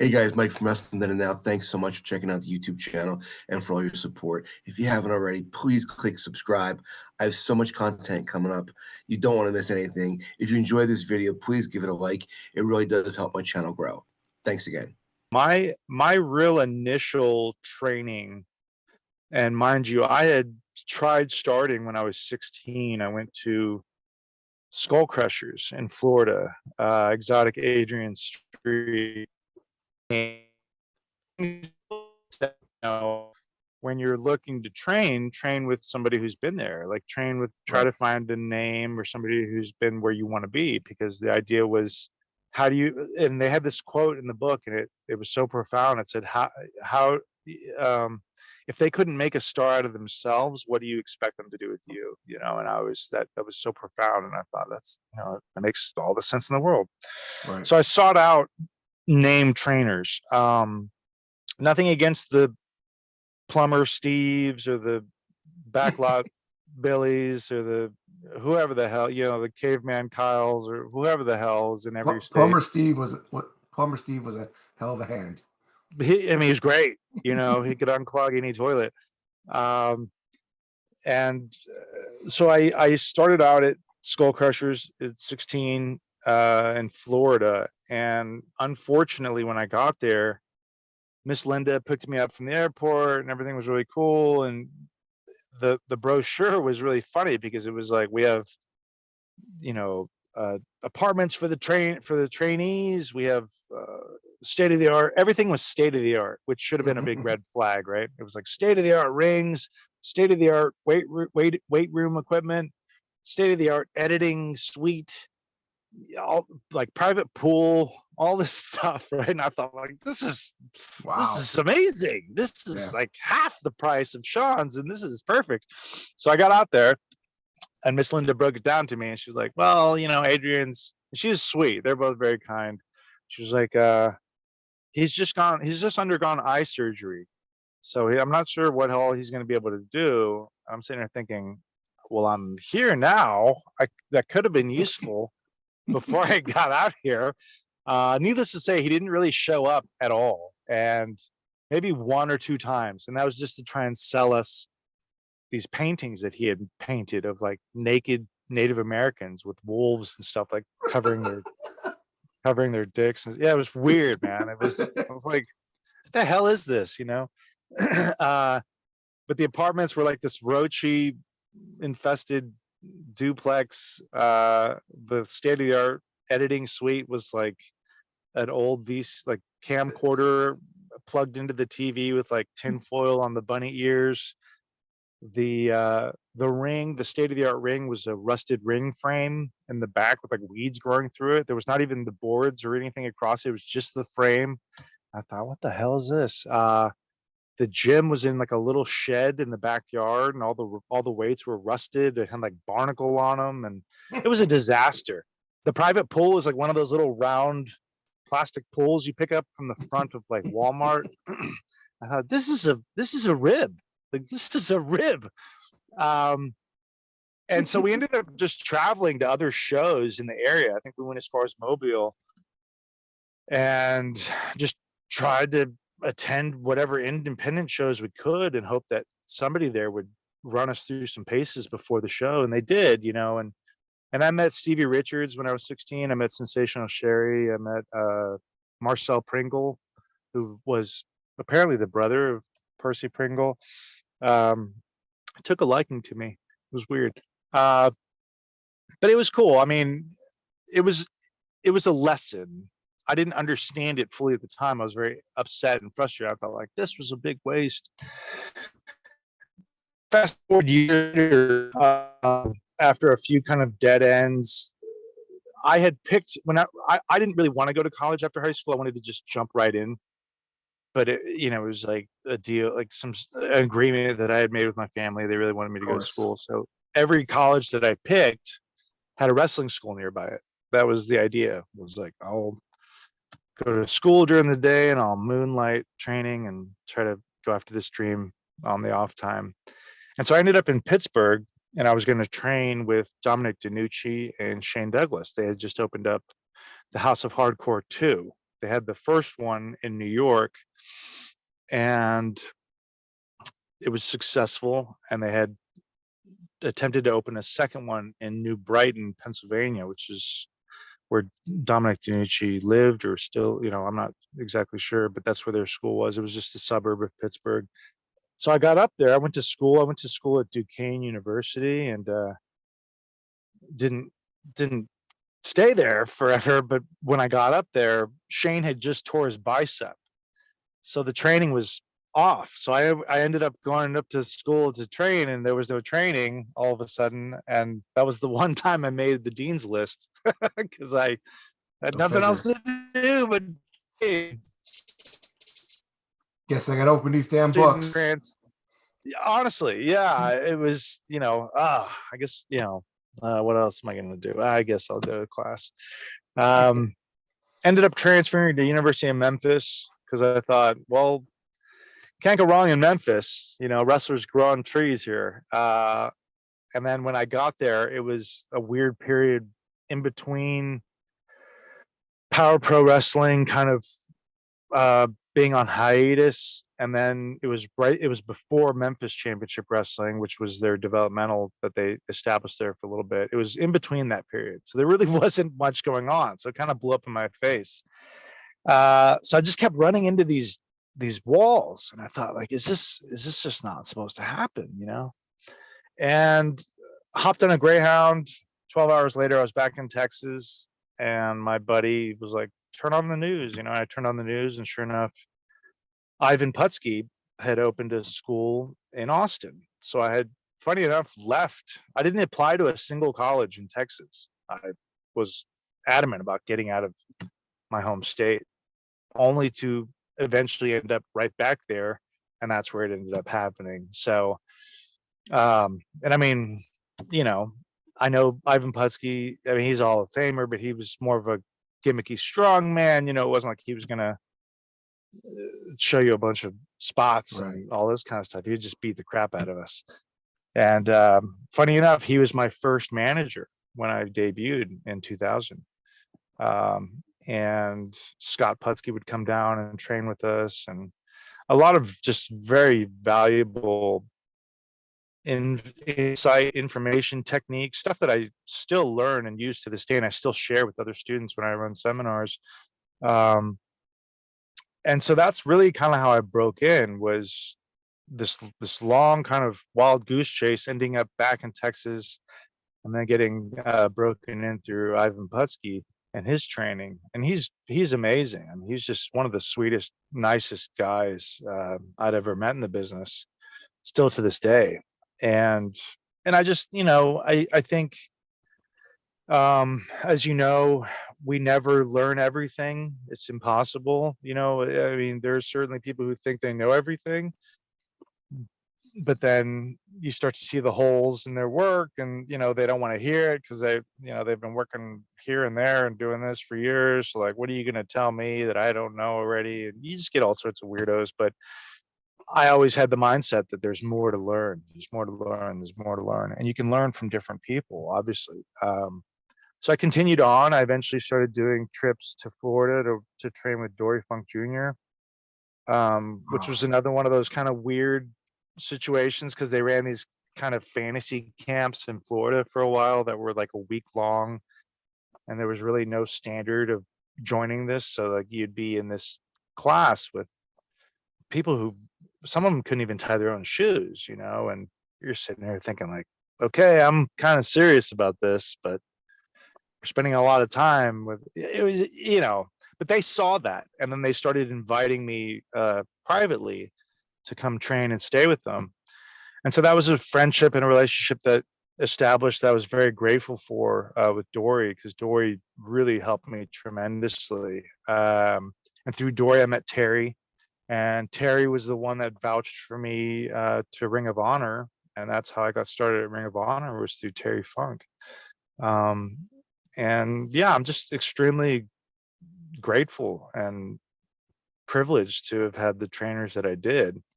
Hey guys, Mike from Wrestling Then and Now. Thanks so much for checking out the YouTube channel and for all your support. If you haven't already, please click subscribe. I have so much content coming up. You don't want to miss anything. If you enjoy this video, please give it a like. It really does help my channel grow. Thanks again. My real initial training, and mind you, I had tried starting when I was 16. I went to Skull Crushers in Florida, exotic Adrian Street. And, you know, when you're looking to train with somebody who's been there, like try to find a name or somebody who's been where you want to be, because the idea was, how do you, and they had this quote in the book, and it was so profound. It said, how if they couldn't make a star out of themselves, what do you expect them to do with you? And that was so profound, and I thought, that makes all the sense in the world. Right. So I sought out name trainers. Nothing against the plumber Steves or the backlot Billies or the whoever the hell, the caveman Kyles or whoever the hell is in every state. Plumber Steve was a hell of a hand. He was great. He could unclog any toilet. So I started out at Skull Crushers at 16 in Florida, and unfortunately, when I got there, Miss Linda picked me up from the airport, and everything was really cool. And the brochure was really funny, because it was like, we have, apartments for the trainees. We have state of the art. Everything was state of the art, which should have been a big red flag, right? It was like state of the art rings, state of the art weight room equipment, state of the art editing suite, all like private pool, all this stuff, right? And I thought, like, this is amazing. This is like half the price of Sean's, and this is perfect. So I got out there, and Miss Linda broke it down to me, and she was like, well, Adrian's, she was sweet. They're both very kind. She was like, he's just undergone eye surgery, so I'm not sure what all he's going to be able to do. I'm sitting there thinking, well, I'm here now. That could have been useful before I got out here. Needless to say, he didn't really show up at all, and maybe one or two times, and that was just to try and sell us these paintings that he had painted of like naked Native Americans with wolves and stuff, like covering their dicks. Yeah, it was weird, man. I was like, what the hell is this? But the apartments were like this roachy infested duplex. The state-of-the-art editing suite was like an old like camcorder plugged into the TV with like tinfoil on the bunny ears. The ring, the state-of-the-art ring, was a rusted ring frame in the back with like weeds growing through it. There was not even the boards or anything across it. It was just the frame. I thought, what the hell is this? The gym was in like a little shed in the backyard, and all the weights were rusted. It had like barnacle on them, and it was a disaster. The private pool was like one of those little round plastic pools you pick up from the front of like Walmart. I thought, this is a rib. Like, this is a rib. And so we ended up just traveling to other shows in the area. I think we went as far as Mobile, and just tried to attend whatever independent shows we could, and hope that somebody there would run us through some paces before the show. And they did, and I met Stevie Richards when I was 16. I met Sensational Sherry. I met Marcel Pringle, who was apparently the brother of Percy Pringle. Took a liking to me. It was weird, but it was cool. I mean, it was a lesson. I didn't understand it fully at the time. I was very upset and frustrated. I felt like this was a big waste. Fast forward years, after a few kind of dead ends, I had picked, when I didn't really want to go to college after high school. I wanted to just jump right in. But it was like a deal, like an agreement that I had made with my family. They really wanted me to go to school. So every college that I picked had a wrestling school nearby it. That was the idea. It was like, I'll go to school during the day, and I'll moonlight training and try to go after this dream on the off time. And so I ended up in Pittsburgh, and I was going to train with Dominic DeNucci and Shane Douglas. They had just opened up the House of Hardcore 2. They had the first one in New York, and it was successful, and they had attempted to open a second one in New Brighton, Pennsylvania, which is where Dominic DiNucci lived, or still, I'm not exactly sure, but that's where their school was. It was just a suburb of Pittsburgh. So I got up there. I went to school at Duquesne University, and didn't stay there forever. But when I got up there, Shane had just tore his bicep, so the training was off. So I ended up going up to school to train, and there was no training all of a sudden. And that was the one time I made the dean's list because I had nothing else to do but Guess I gotta open these damn books. honestly, yeah, it was, I guess, what else am I going to do? I guess I'll go to class. Ended up transferring to University of Memphis because I thought, well, can't go wrong in Memphis. Wrestlers grow on trees here. And then when I got there, it was a weird period in between Power Pro Wrestling kind of being on hiatus, and then it was before Memphis Championship Wrestling, which was their developmental that they established there for a little bit. It was in between that period, so there really wasn't much going on, so it kind of blew up in my face. So I just kept running into these walls, and I thought, like, is this just not supposed to happen, and hopped on a Greyhound. 12 hours later, I was back in Texas, and my buddy was like, turn on the news. I turned on the news, and sure enough, Ivan Putski had opened a school in Austin. So I had, funny enough, left. I didn't apply to a single college in Texas. I was adamant about getting out of my home state, only to eventually end up right back there. And that's where it ended up happening. So, and I mean, I know Ivan Putski. I mean, he's a Hall of Famer, but he was more of a gimmicky strong man. It wasn't like he was gonna show you a bunch of spots and all this kind of stuff. He'd just beat the crap out of us. And funny enough, he was my first manager when I debuted in 2000. And Scott Putski would come down and train with us, and a lot of just very valuable insight, information, technique, stuff that I still learn and use to this day, and I still share with other students when I run seminars. And so that's really kind of how I broke in, was this long kind of wild goose chase, ending up back in Texas, and then getting broken in through Ivan Putski and his training. And he's amazing. I mean, he's just one of the sweetest, nicest guys I'd ever met in the business, still to this day. And I just, I think, as we never learn everything. It's impossible. I mean, there's certainly people who think they know everything, but then you start to see the holes in their work, and, they don't want to hear it because they've been working here and there and doing this for years. So, like, what are you going to tell me that I don't know already? And you just get all sorts of weirdos. But I always had the mindset that there's more to learn. There's more to learn. And you can learn from different people, obviously. So I continued on. I eventually started doing trips to Florida to train with Dory Funk Jr., which was another one of those kind of weird situations, because they ran these kind of fantasy camps in Florida for a while that were like a week long, and there was really no standard of joining this. So, like, you'd be in this class with people who, some of them couldn't even tie their own shoes, and you're sitting there thinking, like, okay, I'm kind of serious about this, but we're spending a lot of time with it. Was, but they saw that, and then they started inviting me privately to come train and stay with them. And so that was a friendship and a relationship that established, that I was very grateful for with Dory, because Dory really helped me tremendously. And through Dory, I met Terry, and Terry was the one that vouched for me to Ring of Honor. And that's how I got started at Ring of Honor, was through Terry Funk. And yeah, I'm just extremely grateful and privileged to have had the trainers that I did.